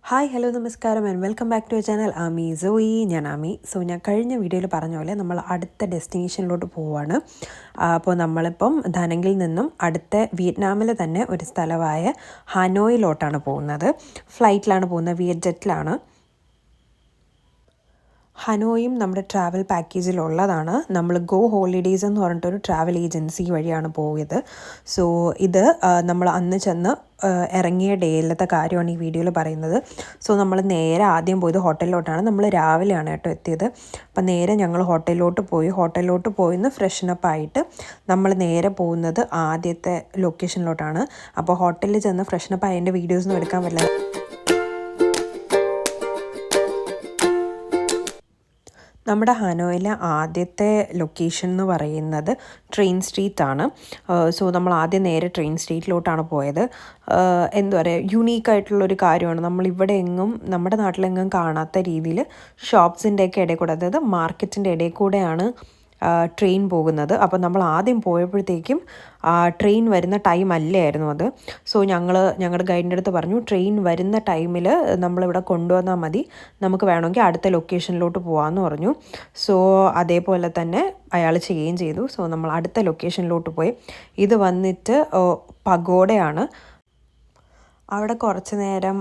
Hi hello നമസ്കാരം and welcome back to channel Ami സോയി. ഞാൻ ആമി. ഞാൻ കഴിഞ്ഞ വീഡിയോയിൽ പറഞ്ഞ പോലെ നമ്മൾ അടുത്ത ഡെസ്റ്റിനേഷനിലോട്ട് പോവുകയാണ്. അപ്പോൾ നമ്മളിപ്പം ധനങ്കിൽ നിന്നും അടുത്ത വിയറ്റ്നാമിൽ തന്നെ ഒരു സ്ഥലമായ ഹനോയിലോട്ടാണ് പോകുന്നത്. ഫ്ലൈറ്റിലാണ് പോകുന്നത്, വിയറ്റ് ജെറ്റിലാണ്. ഹനോയും നമ്മുടെ ട്രാവൽ പാക്കേജിലുള്ളതാണ്. നമ്മൾ ഗോ ഹോളിഡേയ്സ് എന്ന് പറഞ്ഞിട്ടൊരു ട്രാവൽ ഏജൻസി വഴിയാണ് പോയത്. ഇത് നമ്മൾ അന്ന് ചെന്ന് ഇറങ്ങിയ ഡേയിലത്തെ കാര്യമാണ് ഈ വീഡിയോയിൽ പറയുന്നത്. നമ്മൾ നേരെ ആദ്യം പോയത് ഹോട്ടലിലോട്ടാണ്. നമ്മൾ രാവിലെയാണ് കേട്ടോ എത്തിയത്. അപ്പം നേരെ ഞങ്ങൾ ഹോട്ടലിലോട്ട് പോയിന്ന് ഫ്രഷനപ്പ് ആയിട്ട് നമ്മൾ നേരെ പോകുന്നത് ആദ്യത്തെ ലൊക്കേഷനിലോട്ടാണ്. അപ്പോൾ ഹോട്ടലിൽ ചെന്ന് ഫ്രഷനപ്പ് ആയതിൻ്റെ വീഡിയോസൊന്നും എടുക്കാൻ പറ്റില്ല. നമ്മുടെ ഹനോയിലെ ആദ്യത്തെ ലൊക്കേഷൻ എന്ന് പറയുന്നത് ട്രെയിൻ സ്ട്രീറ്റാണ്. നമ്മൾ ആദ്യം നേരെ ട്രെയിൻ സ്ട്രീറ്റിലോട്ടാണ് പോയത്. എന്താ പറയുക, യുണീക്കായിട്ടുള്ളൊരു കാര്യമാണ്. നമ്മളിവിടെ എങ്ങും നമ്മുടെ നാട്ടിലെങ്ങും കാണാത്ത രീതിയിൽ ഷോപ്സിൻ്റെയൊക്കെ ഇടയിൽ കൂടെ, അതായത് മാർക്കറ്റിൻ്റെ ഇടയിൽ കൂടെയാണ് ട്രെയിൻ പോകുന്നത്. അപ്പോൾ നമ്മൾ ആദ്യം പോയപ്പോഴത്തേക്കും ട്രെയിൻ വരുന്ന ടൈം അല്ലായിരുന്നു അത്. ഞങ്ങളുടെ ഗൈഡിൻ്റെ അടുത്ത് പറഞ്ഞു, ട്രെയിൻ വരുന്ന ടൈമിൽ നമ്മളിവിടെ കൊണ്ടുവന്നാൽ മതി, നമുക്ക് വേണമെങ്കിൽ അടുത്ത ലൊക്കേഷനിലോട്ട് പോകാമെന്ന് പറഞ്ഞു. അതേപോലെ തന്നെ അയാൾ ചെയ്യുകയും ചെയ്തു. നമ്മൾ അടുത്ത ലൊക്കേഷനിലോട്ട് പോയി. ഇത് വന്നിട്ട് പഗോഡയാണ്. അവിടെ കുറച്ച് നേരം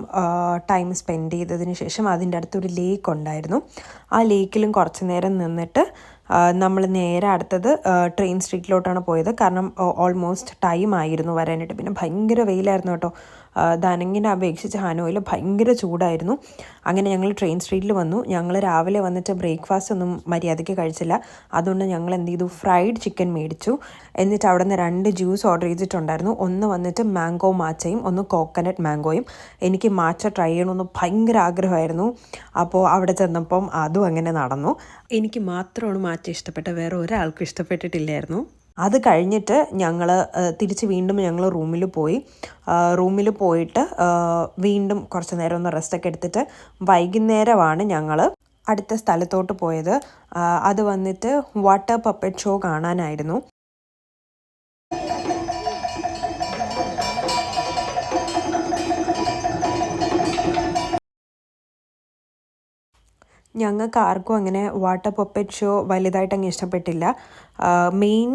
ടൈം സ്പെൻഡ് ചെയ്തതിന് ശേഷം അതിൻ്റെ അടുത്തൊരു ലേക്ക് ഉണ്ടായിരുന്നു. ആ ലേക്കിലും കുറച്ച് നേരം നിന്നിട്ട് നമ്മൾ നേരെ അടുത്തത് ട്രെയിൻ സ്ട്രീറ്റിലോട്ടാണ് പോയത്. കാരണം ഓൾമോസ്റ്റ് ടൈം ആയിരുന്നു വരാനായിട്ട്. പിന്നെ ഭയങ്കര വെയിലായിരുന്നു കേട്ടോ. ധനങ്ങിനെ അപേക്ഷിച്ച് ഹനോയിൽ ഭയങ്കര ചൂടായിരുന്നു. അങ്ങനെ ഞങ്ങൾ ട്രെയിൻ സ്ട്രീറ്റിൽ വന്നു. ഞങ്ങൾ രാവിലെ വന്നിട്ട് ബ്രേക്ക്ഫാസ്റ്റ് ഒന്നും മര്യാദയ്ക്ക് കഴിച്ചില്ല. അതുകൊണ്ട് ഞങ്ങൾ എന്ത് ചെയ്തു, ഫ്രൈഡ് ചിക്കൻ മേടിച്ചു. എന്നിട്ട് അവിടെ നിന്ന് 2 ജ്യൂസ് ഓർഡർ ചെയ്തിട്ടുണ്ടായിരുന്നു. ഒന്ന് വന്നിട്ട് മാംഗോ മാച്ചയും ഒന്ന് കോക്കനട്ട് മാംഗോയും. എനിക്ക് മാച്ച ട്രൈ ചെയ്യണമെന്ന് ഭയങ്കര ആഗ്രഹമായിരുന്നു. അപ്പോൾ അവിടെ ചെന്നപ്പം അതും അങ്ങനെ നടന്നു. എനിക്ക് മാത്രമാണ് മാച്ച ഇഷ്ടപ്പെട്ടത്, വേറെ ഒരാൾക്കും ഇഷ്ടപ്പെട്ടിട്ടില്ലായിരുന്നു. അത് കഴിഞ്ഞിട്ട് ഞങ്ങൾ തിരിച്ച് വീണ്ടും ഞങ്ങൾ റൂമിൽ പോയിട്ട് വീണ്ടും കുറച്ച് നേരം ഒന്ന് റെസ്റ്റൊക്കെ എടുത്തിട്ട് വൈകുന്നേരമാണ് ഞങ്ങൾ അടുത്ത സ്ഥലത്തോട്ട് പോയത്. അത് വന്നിട്ട് വാട്ടർ പപ്പറ്റ് ഷോ കാണാനായിരുന്നു. ഞങ്ങൾക്ക് ആർക്കും അങ്ങനെ വാട്ടർ പപ്പറ്റ് ഷോ വലുതായിട്ട് അങ്ങ് ഇഷ്ടപ്പെട്ടില്ല. മെയിൻ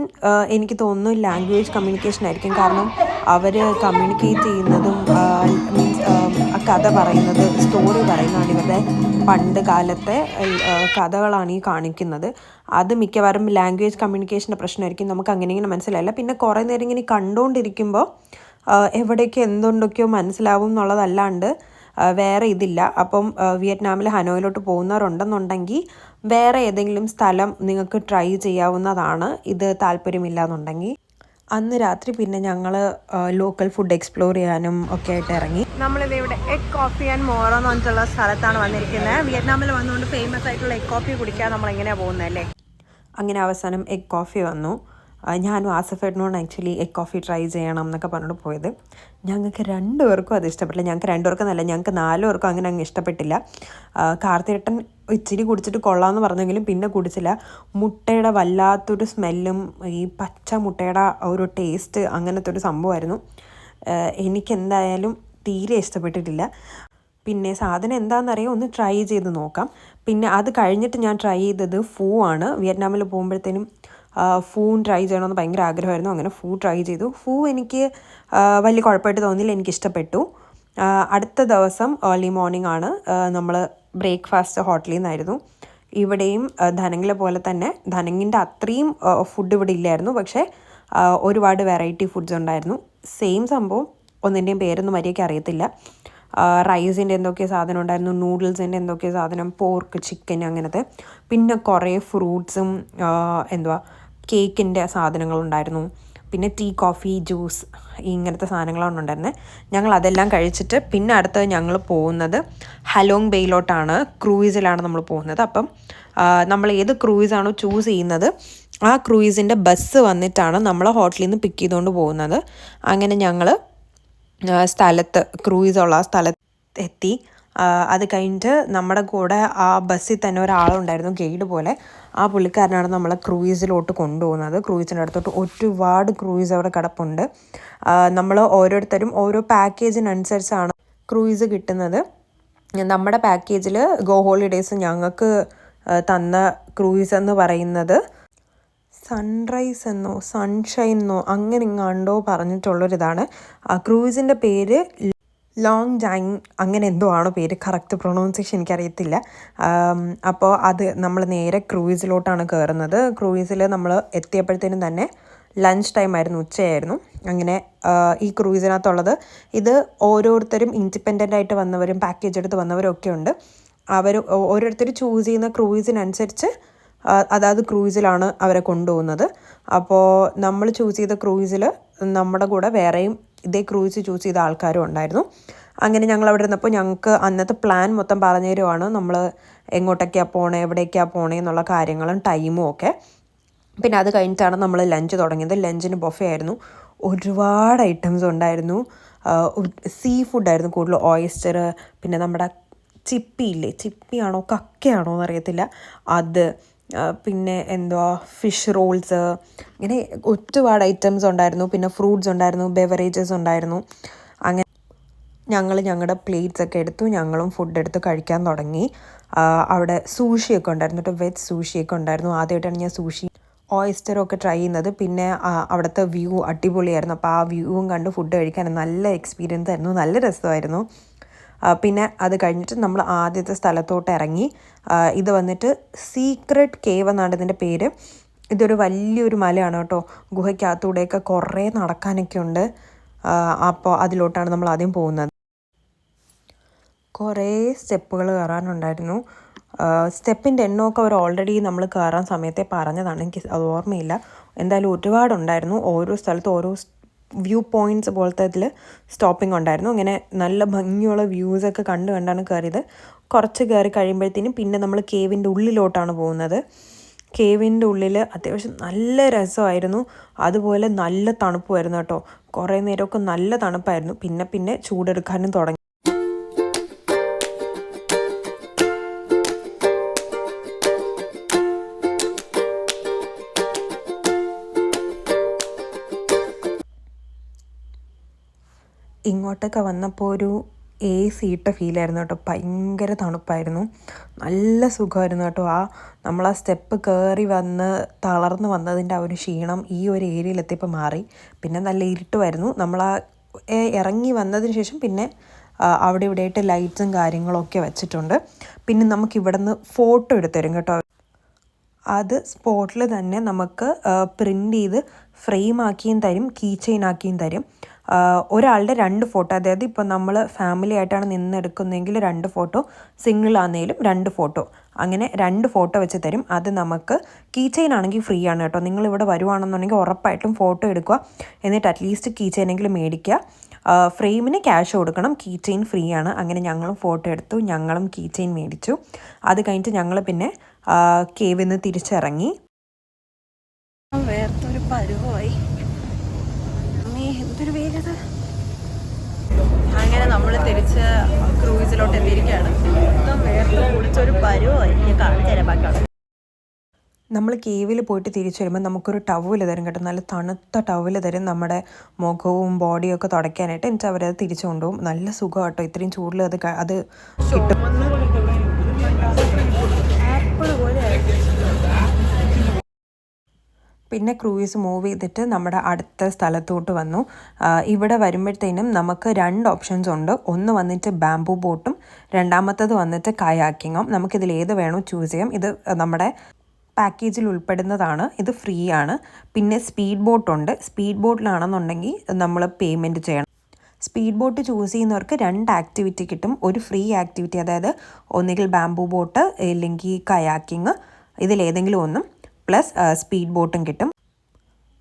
എനിക്ക് തോന്നുന്നു ലാംഗ്വേജ് കമ്മ്യൂണിക്കേഷൻ ആയിരിക്കും. കാരണം അവർ കമ്മ്യൂണിക്കേറ്റ് ചെയ്യുന്നതും കഥ പറയുന്നത്, സ്റ്റോറി പറയുന്നതാണ്, ഇവരുടെ പണ്ട് കാലത്തെ കഥകളാണ് ഈ കാണിക്കുന്നത്. അത് മിക്കവാറും ലാംഗ്വേജ് കമ്മ്യൂണിക്കേഷൻ്റെ പ്രശ്നമായിരിക്കും. നമുക്ക് അങ്ങനെ ഇങ്ങനെ മനസ്സിലായില്ല. പിന്നെ കുറേ നേരം ഇങ്ങനെ കണ്ടുകൊണ്ടിരിക്കുമ്പോൾ എവിടേക്ക് എന്തുകൊണ്ടൊക്കെയോ മനസ്സിലാവും എന്നുള്ളതല്ലാണ്ട് വേറെ ഇതില്ല. അപ്പം വിയറ്റ്നാമിൽ ഹനോയിലോട്ട് പോകുന്നവരുണ്ടെന്നുണ്ടെങ്കിൽ വേറെ ഏതെങ്കിലും സ്ഥലം നിങ്ങൾക്ക് ട്രൈ ചെയ്യാവുന്നതാണ്, ഇത് താല്പര്യമില്ല എന്നുണ്ടെങ്കിൽ. അന്ന് രാത്രി പിന്നെ ഞങ്ങൾ ലോക്കൽ ഫുഡ് എക്സ്പ്ലോർ ചെയ്യാനും ഒക്കെ ആയിട്ട് ഇറങ്ങി. നമ്മളിത് ഇവിടെ എഗ് കോഫി ആൻഡ് മോറോ എന്ന് പറഞ്ഞിട്ടുള്ള സ്ഥലത്താണ് വന്നിരിക്കുന്നത്. വിയറ്റ്നാമിൽ വന്നുകൊണ്ട് ഫേമസ് ആയിട്ടുള്ള എഗ് കോഫി കുടിക്കാൻ നമ്മളെങ്ങനെയാണ് പോകുന്നത് അല്ലേ. അങ്ങനെ അവസാനം എഗ് കോഫി വന്നു. ഞാനും ആസഫേട്ടനോട് ആക്ച്വലി എഗ് കോഫി ട്രൈ ചെയ്യണം എന്നൊക്കെ പറഞ്ഞിട്ട് പോയത്. ഞങ്ങൾക്ക് 2 പേർക്കും അത് ഇഷ്ടപ്പെട്ടില്ല. ഞങ്ങൾക്ക് 2 പേർക്കും എന്നല്ല, ഞങ്ങൾക്ക് 4 പേർക്കും അങ്ങനെ അങ്ങ് ഇഷ്ടപ്പെട്ടില്ല. കാർത്തിയേട്ടൻ ഇച്ചിരി കുടിച്ചിട്ട് കൊള്ളാമെന്ന് പറഞ്ഞെങ്കിലും പിന്നെ കുടിച്ചില്ല. മുട്ടയുടെ വല്ലാത്തൊരു സ്മെല്ലും ഈ പച്ച മുട്ടയുടെ ഒരു ടേസ്റ്റ്, അങ്ങനത്തെ ഒരു സംഭവമായിരുന്നു. എനിക്കെന്തായാലും തീരെ ഇഷ്ടപ്പെട്ടിട്ടില്ല. പിന്നെ സാധനം എന്താണെന്നറിയാം, ഒന്ന് ട്രൈ ചെയ്ത് നോക്കാം. പിന്നെ അത് കഴിഞ്ഞിട്ട് ഞാൻ ട്രൈ ചെയ്തത് ഫൂ ആണ്. വിയറ്റ്നാമിൽ പോകുമ്പോഴത്തേനും ഫൂൺ ട്രൈ ചെയ്യണമെന്ന് ഭയങ്കര ആഗ്രഹമായിരുന്നു. അങ്ങനെ ഫൂ ട്രൈ ചെയ്തു. ഫൂ എനിക്ക് വലിയ കുഴപ്പമായിട്ട് തോന്നിയില്ല, എനിക്കിഷ്ടപ്പെട്ടു. അടുത്ത ദിവസം ഏർലി മോർണിംഗ് ആണ് നമ്മൾ ബ്രേക്ക്ഫാസ്റ്റ് ഹോട്ടലിൽ നിന്നായിരുന്നു. ഇവിടെയും ധനങ്കിലെ പോലെ തന്നെ, ധനങ്ങിൻ്റെ അത്രയും ഫുഡ് ഇവിടെ ഇല്ലായിരുന്നു, പക്ഷേ ഒരുപാട് വെറൈറ്റി ഫുഡ്സ് ഉണ്ടായിരുന്നു. സെയിം സംഭവം, ഒന്നിൻ്റെയും പേരൊന്നും മര്യാദയ്ക്ക് അറിയത്തില്ല. റൈസിൻ്റെ എന്തൊക്കെയോ സാധനം ഉണ്ടായിരുന്നു, നൂഡിൽസിൻ്റെ എന്തൊക്കെയോ സാധനം, പോർക്ക്, ചിക്കൻ അങ്ങനത്തെ. പിന്നെ കുറേ ഫ്രൂട്ട്സും കേക്കിൻ്റെ സാധനങ്ങളുണ്ടായിരുന്നു. പിന്നെ ടീ, കോഫി, ജ്യൂസ്, ഇങ്ങനത്തെ സാധനങ്ങളാണ് ഉണ്ടായിരുന്നത്. ഞങ്ങൾ അതെല്ലാം കഴിച്ചിട്ട് പിന്നെ അടുത്തത് ഞങ്ങൾ പോകുന്നത് ഹലോങ് ബേയിലോട്ടാണ്. ക്രൂയിസിലാണ് നമ്മൾ പോകുന്നത്. അപ്പം നമ്മൾ ഏത് ക്രൂയിസാണോ ചൂസ് ചെയ്യുന്നത് ആ ക്രൂയിസിൻ്റെ ബസ് വന്നിട്ടാണ് നമ്മളെ ഹോട്ടലിൽ നിന്ന് പിക്ക് ചെയ്തുകൊണ്ട് പോകുന്നത്. അങ്ങനെ ഞങ്ങൾ ക്രൂയിസുള്ള സ്ഥലത്ത് എത്തി. അത് കഴിഞ്ഞിട്ട് നമ്മുടെ കൂടെ ആ ബസ്സിൽ തന്നെ ഒരാളുണ്ടായിരുന്നു, ഗൈഡ് പോലെ. ആ പുള്ളിക്കാരനാണ് നമ്മളെ ക്രൂയിസിലോട്ട് കൊണ്ടുപോകുന്നത്. ക്രൂയിസിൻ്റെ അടുത്തോട്ട് ഒരുപാട് ക്രൂയിസ് അവിടെ കിടപ്പുണ്ട്. നമ്മൾ ഓരോരുത്തരും ഓരോ പാക്കേജിനനുസരിച്ചാണ് ക്രൂയിസ് കിട്ടുന്നത്. നമ്മുടെ പാക്കേജിൽ ഗോ ഹോളിഡേയ്സ് ഞങ്ങൾക്ക് തന്ന ക്രൂയിസ് എന്ന് പറയുന്നത് സൺറൈസ് എന്നോ സൺഷൈൻ എന്നോ അങ്ങനെ ഇങ്ങാണ്ടോ പറഞ്ഞിട്ടുള്ളൊരിതാണ്. ക്രൂയിസിൻ്റെ പേര് ലോങ് ജാങ് അങ്ങനെ എന്തോ ആണോ പേര്, കറക്റ്റ് പ്രൊണൗൺസിയേഷൻ എനിക്കറിയത്തില്ല. അപ്പോൾ അത് നമ്മൾ നേരെ ക്രൂയിസിലോട്ടാണ് കയറുന്നത്. ക്രൂയിസിൽ നമ്മൾ എത്തിയപ്പോഴത്തേനും തന്നെ ലഞ്ച് ടൈം ആയിരുന്നു, ഉച്ചയായിരുന്നു. അങ്ങനെ ഈ ക്രൂയിസിനകത്തുള്ളത് ഇത് ഓരോരുത്തരും ഇൻഡിപെൻഡൻ്റ് ആയിട്ട് വന്നവരും പാക്കേജ് എടുത്ത് വന്നവരും ഒക്കെ ഉണ്ട്. അവർ ഓരോരുത്തർ ചൂസ് ചെയ്യുന്ന ക്രൂയിസിനനുസരിച്ച് അതായത് ക്രൂയിസിലാണ് അവരെ കൊണ്ടുപോകുന്നത്. അപ്പോൾ നമ്മൾ ചൂസ് ചെയ്ത ക്രൂയിസിൽ നമ്മുടെ കൂടെ വേറെയും ഇതേ ക്രൂയിസ് ചൂസ് ചെയ്ത ആൾക്കാരും ഉണ്ടായിരുന്നു. അങ്ങനെ ഞങ്ങൾ അവിടെ ഇരുന്നപ്പോൾ ഞങ്ങൾക്ക് അന്നത്തെ പ്ലാൻ മൊത്തം പറഞ്ഞു തരുവാണ്, നമ്മൾ എങ്ങോട്ടൊക്കെയാണ് പോണേ, എവിടേക്കാണ് പോണേ എന്നുള്ള കാര്യങ്ങളും ടൈമും ഒക്കെ. പിന്നെ അത് കഴിഞ്ഞിട്ടാണ് നമ്മൾ ലഞ്ച് തുടങ്ങിയത്. ലഞ്ചിന് ബൊഫേ ആയിരുന്നു, ഒരുപാട് ഐറ്റംസ് ഉണ്ടായിരുന്നു. സീ ഫുഡായിരുന്നു കൂടുതൽ, ഓയിസ്റ്റർ, പിന്നെ നമ്മുടെ ചിപ്പിയില്ലേ, ചിപ്പിയാണോ കക്കയാണോ എന്നറിയത്തില്ല അത്, പിന്നെ എന്തുവാ ഫിഷ് റോൾസ്, ഇങ്ങനെ ഒരുപാട് ഐറ്റംസ് ഉണ്ടായിരുന്നു. പിന്നെ ഫ്രൂട്ട്സ് ഉണ്ടായിരുന്നു, ബെവറേജസ് ഉണ്ടായിരുന്നു. അങ്ങനെ ഞങ്ങളുടെ പ്ലേറ്റ്സ് ഒക്കെ എടുത്തു, ഞങ്ങളും ഫുഡ് എടുത്ത് കഴിക്കാൻ തുടങ്ങി. അവിടെ സൂഷിയൊക്കെ ഉണ്ടായിരുന്നു കേട്ടോ, വെജ് സൂഷിയൊക്കെ ഉണ്ടായിരുന്നു. ആദ്യമായിട്ടാണ് ഞാൻ സൂഷി ഓയിസ്റ്ററൊക്കെ ട്രൈ ചെയ്യുന്നത്. പിന്നെ അവിടുത്തെ വ്യൂ അടിപൊളിയായിരുന്നു. അപ്പോൾ ആ വ്യൂവും കണ്ട് ഫുഡ് കഴിക്കാൻ നല്ല എക്സ്പീരിയൻസ് ആയിരുന്നു, നല്ല രസമായിരുന്നു. പിന്നെ അത് കഴിഞ്ഞിട്ട് നമ്മൾ ആദ്യത്തെ സ്ഥലത്തോട്ട് ഇറങ്ങി. ഇത് വന്നിട്ട് സീക്രട്ട് കേവ് എന്നാണ് ഇതിൻ്റെ പേര്. ഇതൊരു വലിയൊരു മലയാണ് കേട്ടോ, ഗുഹയ്ക്കകത്തൂടെയൊക്കെ കുറേ നടക്കാനൊക്കെ ഉണ്ട്. അപ്പോൾ അതിലോട്ടാണ് നമ്മൾ ആദ്യം പോകുന്നത്. കുറേ സ്റ്റെപ്പുകൾ കയറാനുണ്ടായിരുന്നു. സ്റ്റെപ്പിൻ്റെ എണ്ണമൊക്കെ അവർ ഓൾറെഡി നമ്മൾ കയറാൻ സമയത്തെ പറഞ്ഞതാണ്, എനിക്ക് അത് ഓർമ്മയില്ല. എന്തായാലും ഒരുപാടുണ്ടായിരുന്നു. ഓരോ സ്ഥലത്തും ഓരോ വ്യൂ പോയിൻറ്റ്സ് പോലത്തെ ഇതിൽ സ്റ്റോപ്പിംഗ് ഉണ്ടായിരുന്നു. അങ്ങനെ നല്ല ഭംഗിയുള്ള വ്യൂസൊക്കെ കണ്ടാണ് കയറിയത്. കുറച്ച് കയറി കഴിയുമ്പോഴത്തേനും പിന്നെ നമ്മൾ കേവിൻ്റെ ഉള്ളിലോട്ടാണ് പോകുന്നത്. കേവിൻ്റെ ഉള്ളിൽ അത്യാവശ്യം നല്ല രസമായിരുന്നു, അതുപോലെ നല്ല തണുപ്പുമായിരുന്നു കേട്ടോ. കുറേ നേരമൊക്കെ നല്ല തണുപ്പായിരുന്നു. പിന്നെ ചൂടെടുക്കാനും തുടങ്ങി. ഇങ്ങോട്ടൊക്കെ വന്നപ്പോൾ ഒരു AC ഇട്ട ഫീലായിരുന്നു കേട്ടോ, ഭയങ്കര തണുപ്പായിരുന്നു, നല്ല സുഖമായിരുന്നു കേട്ടോ. നമ്മൾ ആ സ്റ്റെപ്പ് കയറി വന്ന് തളർന്ന് വന്നതിൻ്റെ ആ ഒരു ക്ഷീണം ഈ ഒരു ഏരിയയിലെത്തിയപ്പോൾ മാറി. പിന്നെ നല്ല ഇരുട്ടുമായിരുന്നു. നമ്മൾ ഇറങ്ങി വന്നതിന് ശേഷം പിന്നെ അവിടെ ഇവിടെയായിട്ട് ലൈറ്റ്സും കാര്യങ്ങളൊക്കെ വെച്ചിട്ടുണ്ട്. പിന്നെ നമുക്ക് ഇവിടെ നിന്ന് ഫോട്ടോ എടുത്ത് തരും കേട്ടോ. അത് സ്പോട്ടിൽ തന്നെ നമുക്ക് പ്രിൻ്റ് ചെയ്ത് ഫ്രെയിം ആക്കിയും തരും, കീ ചെയിൻ ആക്കിയും തരും. ഒരാളുടെ 2 ഫോട്ടോ, അതായത് ഇപ്പോൾ നമ്മൾ ഫാമിലി ആയിട്ടാണ് നിന്നെടുക്കുന്നതെങ്കിൽ 2 ഫോട്ടോ, സിംഗിൾ ആണെങ്കിലും 2 ഫോട്ടോ, അങ്ങനെ 2 ഫോട്ടോ വെച്ച് തരും. അത് നമുക്ക് കീ ചെയിൻ ആണെങ്കിൽ ഫ്രീ ആണ് കേട്ടോ. നിങ്ങളിവിടെ വരുവാണെന്നുണ്ടെങ്കിൽ ഉറപ്പായിട്ടും ഫോട്ടോ എടുക്കുക, എന്നിട്ട് അറ്റ്ലീസ്റ്റ് കീ ചെയിനെങ്കിലും മേടിക്കുക. ഫ്രെയിമിന് ക്യാഷ് കൊടുക്കണം, കീ ചെയിൻ ഫ്രീ ആണ്. അങ്ങനെ ഞങ്ങളും ഫോട്ടോ എടുത്തു, ഞങ്ങളും കീ ചെയിൻ മേടിച്ചു. അത് കഴിഞ്ഞിട്ട് ഞങ്ങൾ പിന്നെ കേവിൽ നിന്ന് തിരിച്ചിറങ്ങി. വേർത്തൊരു പരുവമായി, എന്തൊരു വേഗത. അങ്ങനെ നമ്മൾ തിരിച്ച് ക്രൂയിസിലോട്ട് എത്തിയിരിക്കുകയാണ്. വേർത്ത് കുളിച്ചൊരു പരുവമായി, ഞാൻ കാണിച്ചു തരാം ബാക്കിയുള്ള. നമ്മൾ കേവിൽ പോയിട്ട് തിരിച്ചു വരുമ്പോൾ നമുക്കൊരു ടവൽ തരും കേട്ടോ, നല്ല തണുത്ത ടവൽ തരും നമ്മുടെ മുഖവും ബോഡിയും ഒക്കെ തുടയ്ക്കാനായിട്ട്. എന്നിട്ട് അവരത് തിരിച്ചു കൊണ്ടുപോകും. നല്ല സുഖം കേട്ടോ, ഇത്രയും ചൂടിൽ അത് കിട്ടും. പിന്നെ ക്രൂയിസ് മൂവ് ചെയ്തിട്ട് നമ്മുടെ അടുത്ത സ്ഥലത്തോട്ട് വന്നു. ഇവിടെ വരുമ്പോഴത്തേനും നമുക്ക് 2 ഓപ്ഷൻസ് ഉണ്ട്. ഒന്ന് വന്നിട്ട് ബാംബൂ ബോട്ടും, രണ്ടാമത്തത് വന്നിട്ട് കയാക്കിങ്ങും. നമുക്കിതിൽ ഏത് വേണോ ചൂസ് ചെയ്യാം. ഇത് നമ്മുടെ പാക്കേജിൽ ഉൾപ്പെടുന്നതാണ്, ഇത് ഫ്രീ ആണ്. പിന്നെ സ്പീഡ് ബോട്ടുണ്ട്. സ്പീഡ് ബോട്ടിലാണെന്നുണ്ടെങ്കിൽ നമ്മൾ പേയ്മെൻറ്റ് ചെയ്യണം. സ്പീഡ് ബോട്ട് ചൂസ് ചെയ്യുന്നവർക്ക് 2 ആക്ടിവിറ്റി കിട്ടും. ഒരു ഫ്രീ ആക്ടിവിറ്റി, അതായത് ഒന്നുകിൽ ബാംബൂ ബോട്ട് അല്ലെങ്കിൽ കയാക്കിങ്, ഇതിലേതെങ്കിലും ഒന്നും, പ്ലസ് സ്പീഡ് ബോട്ടും കിട്ടും.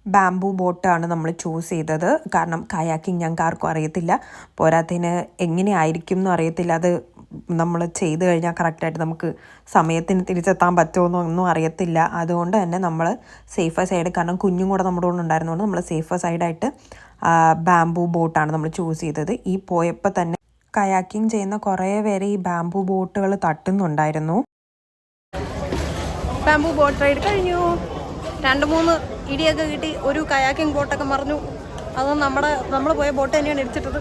ബാംബൂ ബോട്ടാണ് നമ്മൾ ചൂസ് ചെയ്തത്, കാരണം കയാക്കിങ് ഞങ്ങൾക്ക് ആർക്കും അറിയത്തില്ല. പോരാത്തതിന് എങ്ങനെയായിരിക്കും എന്നും അറിയത്തില്ല. അത് നമ്മൾ ചെയ്ത് കഴിഞ്ഞാൽ കറക്റ്റായിട്ട് നമുക്ക് സമയത്തിന് തിരിച്ചെത്താൻ പറ്റുമോ ഒന്നും അറിയത്തില്ല. അതുകൊണ്ട് തന്നെ നമ്മൾ സേഫർ സൈഡ്, കാരണം കുഞ്ഞും കൂടെ നമ്മുടെ കൂടെ ഉണ്ടായിരുന്നതുകൊണ്ട് നമ്മൾ സേഫർ സൈഡായിട്ട് ബാംബൂ ബോട്ടാണ് നമ്മൾ ചൂസ് ചെയ്തത്. ഈ പോയപ്പോൾ തന്നെ കയാക്കിങ് ചെയ്യുന്ന കുറേ പേര് ഈ ബാംബൂ ബോട്ടുകൾ തട്ടുന്നുണ്ടായിരുന്നു. ബാംബൂ ബോട്ട് റൈഡ് കഴിഞ്ഞു. 2-3 ഇടിയൊക്കെ കിട്ടി. ഒരു കയാക്കിംഗ് ബോട്ടൊക്കെ മറിഞ്ഞു. അത് നമ്മൾ പോയ ബോട്ട് തന്നെയാണ് ഇടിച്ചിട്ടത്.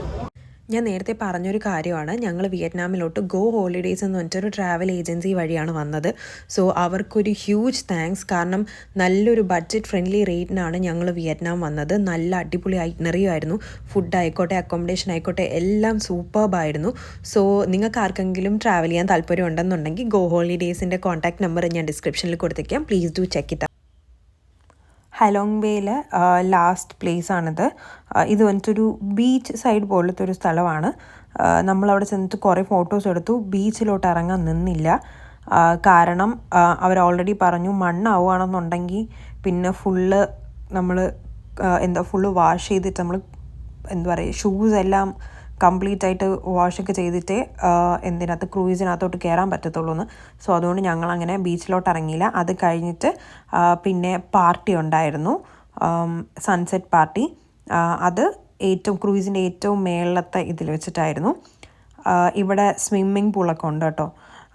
ഞാൻ നേരത്തെ പറഞ്ഞൊരു കാര്യമാണ്, ഞങ്ങൾ വിയറ്റ്നാമിലോട്ട് ഗോ ഹോളിഡേയ്സ് എന്ന് പറഞ്ഞിട്ടൊരു ട്രാവൽ ഏജൻസി വഴിയാണ് വന്നത്. സോ അവർക്കൊരു ഹ്യൂജ് താങ്ക്സ്. കാരണം നല്ലൊരു ബഡ്ജറ്റ് ഫ്രണ്ട്ലി റേറ്റിനാണ് ഞങ്ങൾ വിയറ്റ്നാം വന്നത്. നല്ല അടിപൊളി ഐറ്റിനറിയായിരുന്നു. ഫുഡ് ആയിക്കോട്ടെ, അക്കോമഡേഷൻ ആയിക്കോട്ടെ, എല്ലാം സൂപ്പർബായിരുന്നു. സോ നിങ്ങൾക്ക് ആർക്കെങ്കിലും ട്രാവൽ ചെയ്യാൻ താല്പര്യം ഉണ്ടെന്നുണ്ടെങ്കിൽ ഗോ ഹോളിഡേയ്സിൻ്റെ കോൺടാക്ട് നമ്പർ ഞാൻ ഡിസ്ക്രിപ്ഷനിൽ കൊടുത്തേക്കാം. Please do check it. Halong ബേയിലെ ലാസ്റ്റ് പ്ലേസാണിത്. ഇത് വന്നിട്ടൊരു ബീച്ച് സൈഡ് പോലത്തെ ഒരു സ്ഥലമാണ്. നമ്മളവിടെ ചെന്നിട്ട് കുറേ ഫോട്ടോസ് എടുത്തു. ബീച്ചിലോട്ട് ഇറങ്ങാൻ നിന്നില്ല. കാരണം അവർ ഓൾറെഡി പറഞ്ഞു മണ്ണാവുകയാണെന്നുണ്ടെങ്കിൽ പിന്നെ ഫുള്ള് നമ്മൾ ഫുള്ള് വാഷ് ചെയ്തിട്ട് നമ്മൾ ഷൂസ് എല്ലാം കംപ്ലീറ്റ് ആയിട്ട് വാഷൊക്കെ ചെയ്തിട്ടേ ക്രൂയിസിനകത്തോട്ട് കയറാൻ പറ്റത്തുള്ളൂ എന്ന്. സോ അതുകൊണ്ട് ഞങ്ങളങ്ങനെ ബീച്ചിലോട്ട് ഇറങ്ങിയില്ല. അത് കഴിഞ്ഞിട്ട് പിന്നെ പാർട്ടി ഉണ്ടായിരുന്നു, സൺസെറ്റ് പാർട്ടി. അത് ക്രൂയിസിൻ്റെ ഏറ്റവും മേളത്തെ ഇതിൽ വെച്ചിട്ടായിരുന്നു. ഇവിടെ സ്വിമ്മിങ് പൂളൊക്കെ ഉണ്ട് കേട്ടോ.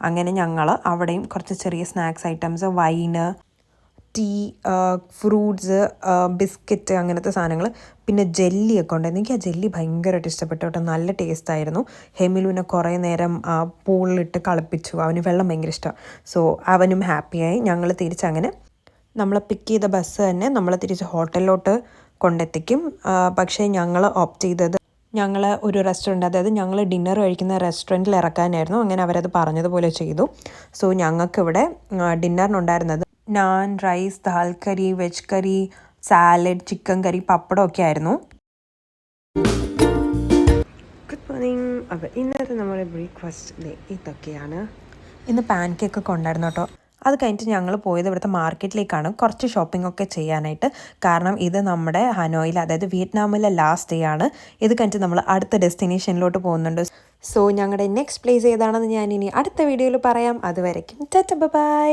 അങ്ങനെ ഞങ്ങൾ അവിടെയും കുറച്ച് ചെറിയ snacks items, wine, tea, fruits, biscuit, അങ്ങനത്തെ സാധനങ്ങൾ, പിന്നെ ജെല്ലിയൊക്കെ ഉണ്ടായിരുന്നു. എനിക്ക് ആ ജെല്ലി ഭയങ്കരമായിട്ട് ഇഷ്ടപ്പെട്ടു കേട്ടോ. നല്ല ടേസ്റ്റായിരുന്നു. ഹെമിലുവിനെ കുറേ നേരം പൂളിലിട്ട് കളിപ്പിച്ചു. അവന് വെള്ളം ഭയങ്കര ഇഷ്ടമാണ്. സോ അവനും ഹാപ്പിയായി. ഞങ്ങൾ തിരിച്ചങ്ങനെ നമ്മളെ പിക്ക് ചെയ്ത ബസ് തന്നെ നമ്മളെ തിരിച്ച് ഹോട്ടലിലോട്ട് കൊണ്ടെത്തിക്കും. പക്ഷേ ഞങ്ങൾ ഓപ്റ്റ് ചെയ്തത് ഞങ്ങൾ ഒരു റെസ്റ്റോറൻറ്റ്, അതായത് ഞങ്ങൾ ഡിന്നർ കഴിക്കുന്ന റെസ്റ്റോറൻറ്റിൽ ഇറക്കാനായിരുന്നു. അങ്ങനെ അവരത് പറഞ്ഞതുപോലെ ചെയ്തു. സോ ഞങ്ങൾക്കിവിടെ ഡിന്നറിനുണ്ടായിരുന്നത് നാൻ, റൈസ്, ദാൽ കറി, വെജ് കറി, സാലഡ്, ചിക്കൻ കറി, പപ്പടം ഒക്കെ ആയിരുന്നു. Good morning. അപ്പോൾ ഇന്നത്തെ നമ്മുടെ ബ്രേക്ക്ഫാസ്റ്റ് ഇതൊക്കെയാണ്. ഇന്ന് പാൻ കേക്കൊക്കെ ഉണ്ടായിരുന്നു കേട്ടോ. അത് കഴിഞ്ഞിട്ട് ഞങ്ങൾ പോയത് ഇവിടുത്തെ മാർക്കറ്റിലേക്കാണ് കുറച്ച് ഷോപ്പിംഗ് ഒക്കെ ചെയ്യാനായിട്ട്. കാരണം ഇത് നമ്മുടെ ഹനോയിൽ, അതായത് വിയറ്റ്നാമിലെ ലാസ്റ്റ് ഡേ ആണ്. ഇത് കഴിഞ്ഞിട്ട് നമ്മൾ അടുത്ത ഡെസ്റ്റിനേഷനിലോട്ട് പോകുന്നുണ്ട്. സോ ഞങ്ങളുടെ നെക്സ്റ്റ് പ്ലേസ് ഏതാണെന്ന് ഞാൻ ഇനി അടുത്ത വീഡിയോയിൽ പറയാം. അതുവരയ്ക്കും ടാറ്റ ബൈ.